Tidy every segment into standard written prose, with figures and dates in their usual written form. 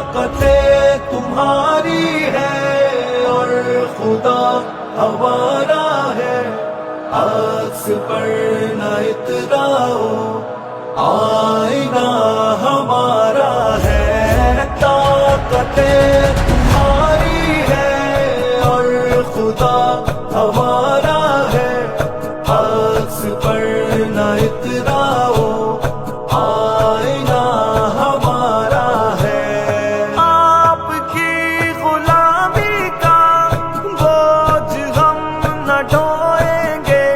طاقتیں تمہاری ہے اور خدا ہمارا ہے، عکس پر نہ اتراؤ، آئینہ ہمارا ہے۔ طاقتیں تمہاری ہے اور خدا ہمارا ہے، عکس پر نہ اتراؤ، آئینہ ہمارا ہے۔ آپ کی غلامی کا بوجھ ہم نہ ڈھوئیں گے،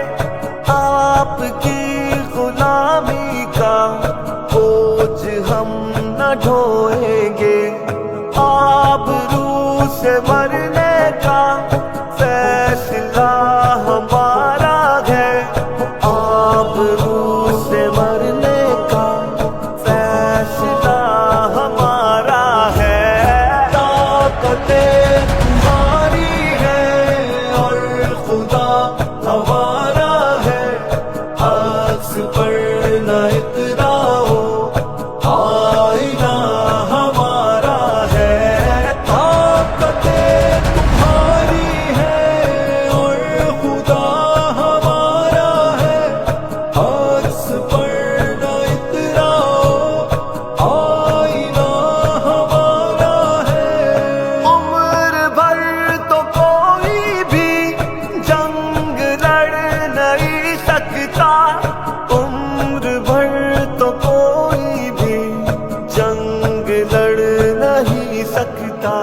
آپ کی غلامی کا بوجھ ہم نہ ڈھوئیں گے، آبرو سے مرنے کا فیصلہ ہمارا ہے، آبرو سے مرنے کا فیصلہ ہمارا ہے۔ طاقتیں تمہاری ہے اور خدا ہمارا ہے، عکس پر نہ اتراؤ، آئینہ ہمارا ہے۔ طاقتیں تمہاری ہے اور خدا ہمارا ہے، عکس پر نہ اتراؤ، آئینہ ہمارا ہے۔ عمر بھر تو کوئی بھی جنگ لڑ نہیں سکتا، عمر بھر تو کوئی بھی جنگ لڑ نہیں سکتا،